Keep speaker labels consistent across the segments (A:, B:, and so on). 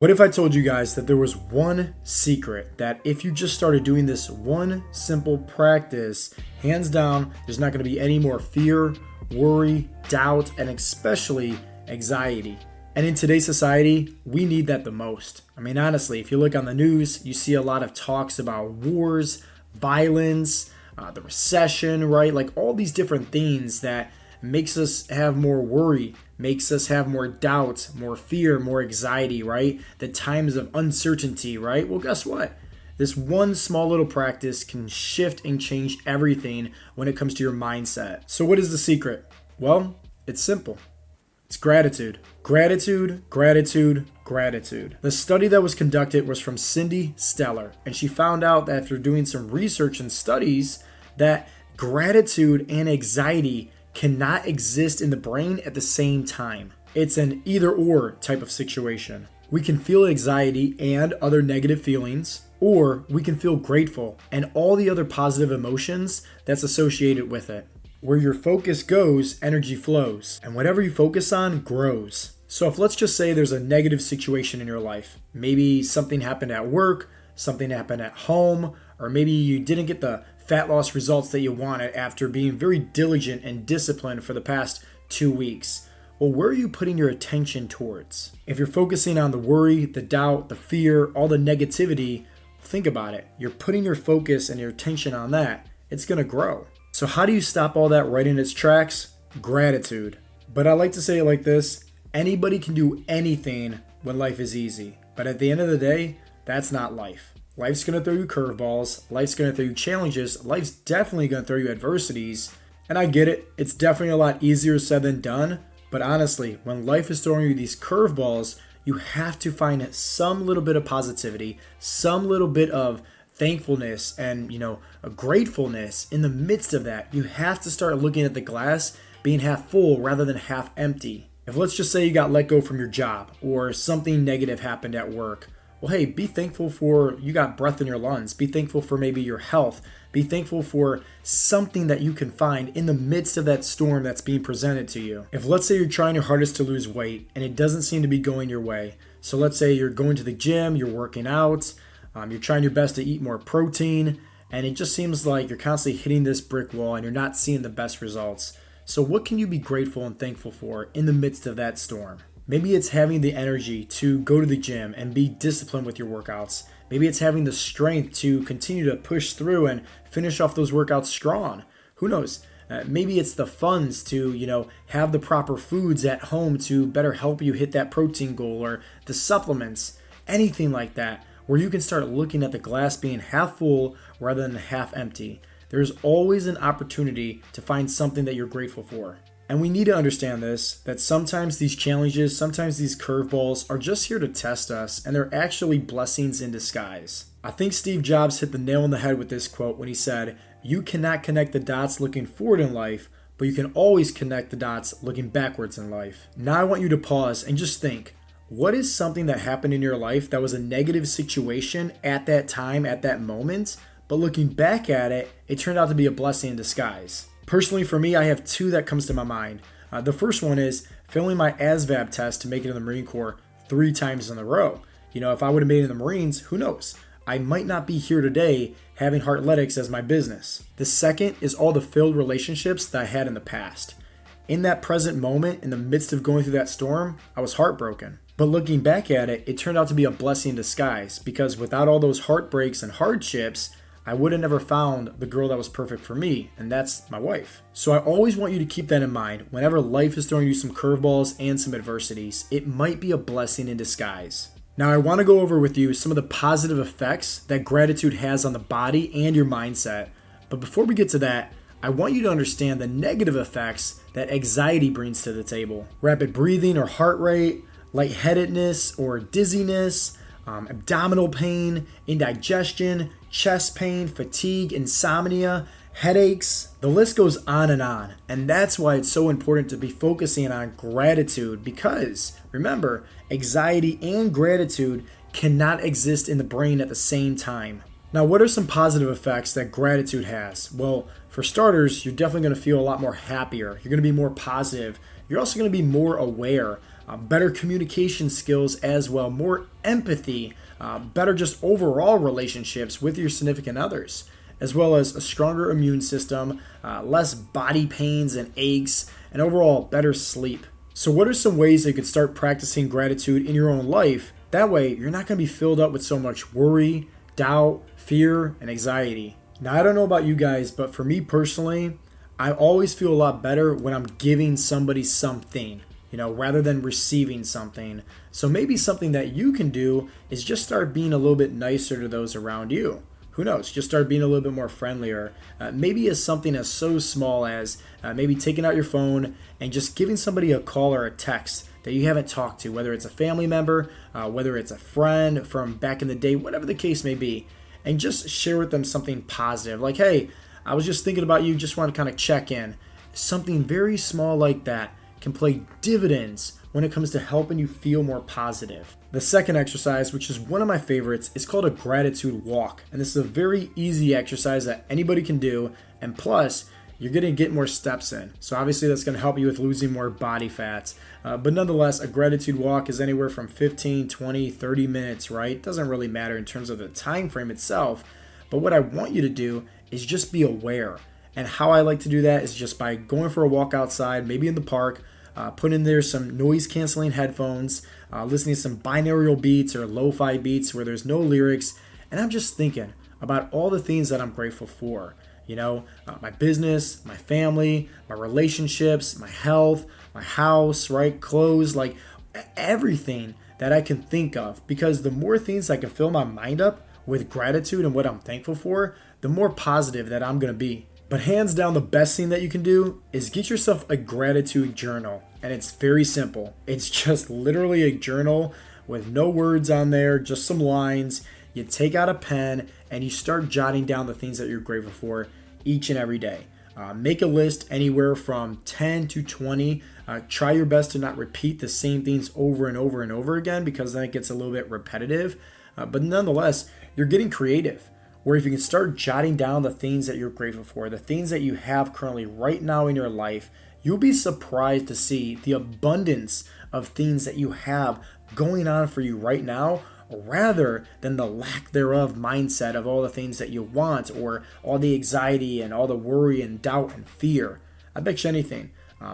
A: What if I told you guys that there was one secret that if you just started doing this one simple practice, hands down, there's not going to be any more fear, worry, doubt, and especially anxiety. And in today's society, we need that the most. I mean, honestly, if you look on the news, you see a lot of talks about wars, violence, the recession, right? Like all these different things that makes us have more worry, makes us have more doubt, more fear, more anxiety, right? The times of uncertainty, right? Well, guess what? This one small little practice can shift and change everything when it comes to your mindset. So, what is the secret? Well, it's simple. It's gratitude. Gratitude, gratitude, gratitude. The study that was conducted was from Cindy Stellar, and she found out that after doing some research and studies that gratitude and anxiety cannot exist in the brain at the same time. It's an either or type of situation. We can feel anxiety and other negative feelings, or we can feel grateful and all the other positive emotions that's associated with it. Where your focus goes, energy flows, and whatever you focus on grows. So if let's just say there's a negative situation in your life, maybe something happened at work, something happened at home, or maybe you didn't get the fat loss results that you wanted after being very diligent and disciplined for the past 2 weeks. Well, where are you putting your attention towards? If you're focusing on the worry, the doubt, the fear, all the negativity, think about it. You're putting your focus and your attention on that. It's going to grow. So how do you stop all that right in its tracks? Gratitude. But I like to say it like this: anybody can do anything when life is easy. But at the end of the day, that's not life. Life's going to throw you curveballs. Life's going to throw you challenges. Life's definitely going to throw you adversities. And I get it. It's definitely a lot easier said than done. But honestly, when life is throwing you these curveballs, you have to find some little bit of positivity, some little bit of thankfulness and, a gratefulness in the midst of that. You have to start looking at the glass being half full rather than half empty. If let's just say you got let go from your job or something negative happened at work, well, hey, be thankful for you got breath in your lungs. Be thankful for maybe your health. Be thankful for something that you can find in the midst of that storm that's being presented to you. If let's say you're trying your hardest to lose weight and it doesn't seem to be going your way. So let's say you're going to the gym, you're working out, you're trying your best to eat more protein, and it just seems like you're constantly hitting this brick wall and you're not seeing the best results. So what can you be grateful and thankful for in the midst of that storm? Maybe it's having the energy to go to the gym and be disciplined with your workouts. Maybe it's having the strength to continue to push through and finish off those workouts strong. Who knows? Maybe it's the funds to, have the proper foods at home to better help you hit that protein goal, or the supplements, anything like that, where you can start looking at the glass being half full rather than half empty. There's always an opportunity to find something that you're grateful for. And we need to understand this, that sometimes these challenges, sometimes these curveballs are just here to test us, and they're actually blessings in disguise. I think Steve Jobs hit the nail on the head with this quote when he said, "You cannot connect the dots looking forward in life, but you can always connect the dots looking backwards in life." Now I want you to pause and just think, what is something that happened in your life that was a negative situation at that time, at that moment, but looking back at it, it turned out to be a blessing in disguise? Personally, for me, I have two that comes to my mind. The first one is failing my ASVAB test to make it in the Marine Corps 3 times in a row. If I would have made it in the Marines, who knows? I might not be here today having Heartletics as my business. The second is all the failed relationships that I had in the past. In that present moment, in the midst of going through that storm, I was heartbroken. But looking back at it, it turned out to be a blessing in disguise, because without all those heartbreaks and hardships, I would have never found the girl that was perfect for me, and that's my wife. So I always want you to keep that in mind. Whenever life is throwing you some curveballs and some adversities, it might be a blessing in disguise. Now I want to go over with you some of the positive effects that gratitude has on the body and your mindset. But before we get to that, I want you to understand the negative effects that anxiety brings to the table. Rapid breathing or heart rate, lightheadedness or dizziness, abdominal pain, indigestion, chest pain, fatigue, insomnia, headaches. The list goes on. And that's why it's so important to be focusing on gratitude, because remember, anxiety and gratitude cannot exist in the brain at the same time. Now, what are some positive effects that gratitude has? Well, for starters, you're definitely going to feel a lot more happier. You're going to be more positive. You're also going to be more aware. better communication skills as well, more empathy, better just overall relationships with your significant others, as well as a stronger immune system, less body pains and aches, and overall better sleep. So what are some ways that you can start practicing gratitude in your own life? That way, you're not going to be filled up with so much worry, doubt, fear, and anxiety. Now, I don't know about you guys, but for me personally, I always feel a lot better when I'm giving somebody something, rather than receiving something. So maybe something that you can do is just start being a little bit nicer to those around you. Who knows? Just start being a little bit more friendlier. Maybe as something as so small as maybe taking out your phone and just giving somebody a call or a text that you haven't talked to, whether it's a family member, whether it's a friend from back in the day, whatever the case may be, and just share with them something positive. Like, hey, I was just thinking about you, just want to kind of check in. Something very small like that can play dividends when it comes to helping you feel more positive. The second exercise, which is one of my favorites, is called a gratitude walk. And this is a very easy exercise that anybody can do. And plus, you're going to get more steps in. So obviously that's going to help you with losing more body fat. But nonetheless, a gratitude walk is anywhere from 15, 20, 30 minutes, right? It doesn't really matter in terms of the time frame itself. But what I want you to do is just be aware. And how I like to do that is just by going for a walk outside, maybe in the park, put in there some noise canceling headphones, listening to some binaural beats or lo-fi beats where there's no lyrics. And I'm just thinking about all the things that I'm grateful for. My business, my family, my relationships, my health, my house, right? Clothes, like everything that I can think of. Because the more things I can fill my mind up with gratitude and what I'm thankful for, the more positive that I'm going to be. But hands down, the best thing that you can do is get yourself a gratitude journal. And it's very simple. It's just literally a journal with no words on there, just some lines. You take out a pen and you start jotting down the things that you're grateful for each and every day. Make a list anywhere from 10 to 20. Try your best to not repeat the same things over and over and over again, because then it gets a little bit repetitive. But nonetheless, you're getting creative. Where if you can start jotting down the things that you're grateful for, the things that you have currently right now in your life, you'll be surprised to see the abundance of things that you have going on for you right now, rather than the lack thereof mindset of all the things that you want, or all the anxiety and all the worry and doubt and fear. I bet you anything,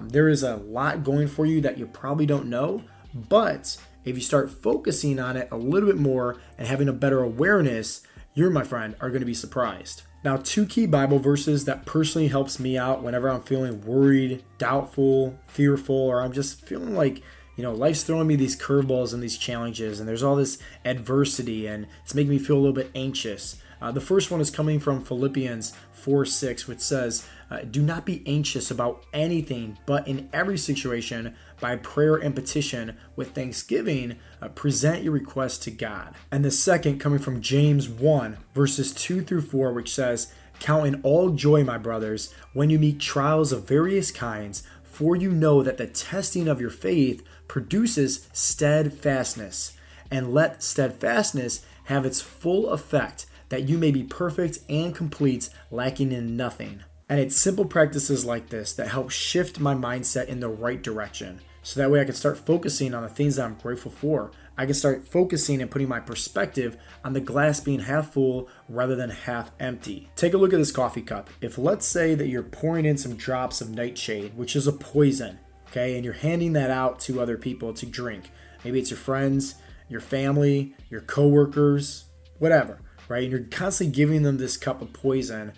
A: there is a lot going for you that you probably don't know, but if you start focusing on it a little bit more and having a better awareness, you, my friend, are going to be surprised. Now, 2 key Bible verses that personally helps me out whenever I'm feeling worried, doubtful, fearful, or I'm just feeling like, life's throwing me these curveballs and these challenges, and there's all this adversity, and it's making me feel a little bit anxious. The first one is coming from Philippians 4:6, which says, do not be anxious about anything, but in every situation, by prayer and petition, with thanksgiving, present your requests to God. And the second, coming from James 1, verses 2 through 4, which says, count in all joy, my brothers, when you meet trials of various kinds, for you know that the testing of your faith produces steadfastness. And let steadfastness have its full effect, that you may be perfect and complete, lacking in nothing. And it's simple practices like this that help shift my mindset in the right direction. So that way I can start focusing on the things that I'm grateful for. I can start focusing and putting my perspective on the glass being half full rather than half empty. Take a look at this coffee cup. If let's say that you're pouring in some drops of nightshade, which is a poison, okay, and you're handing that out to other people to drink. Maybe it's your friends, your family, your coworkers, whatever, right? And you're constantly giving them this cup of poison.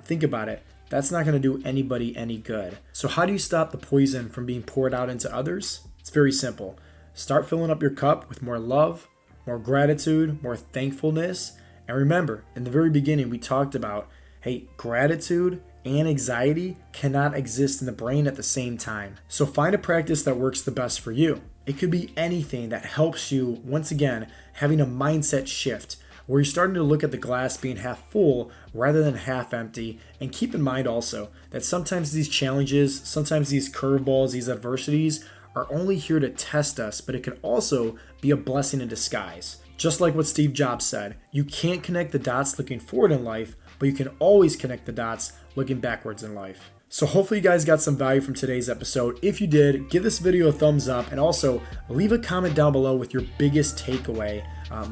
A: Think about it. That's not going to do anybody any good. So how do you stop the poison from being poured out into others? It's very simple. Start filling up your cup with more love, more gratitude, more thankfulness. And remember, in the very beginning, we talked about, hey, gratitude and anxiety cannot exist in the brain at the same time. So find a practice that works the best for you. It could be anything that helps you, once again, having a mindset shift, where you're starting to look at the glass being half full rather than half empty. And keep in mind also that sometimes these challenges, sometimes these curveballs, these adversities are only here to test us, but it can also be a blessing in disguise. Just like what Steve Jobs said, you can't connect the dots looking forward in life, but you can always connect the dots looking backwards in life. So hopefully you guys got some value from today's episode. If you did, give this video a thumbs up and also leave a comment down below with your biggest takeaway.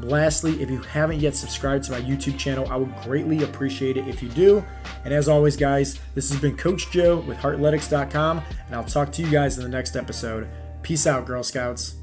A: Lastly, if you haven't yet subscribed to my YouTube channel, I would greatly appreciate it if you do. And as always, guys, this has been Coach Joe with Heartletics.com, and I'll talk to you guys in the next episode. Peace out, Girl Scouts.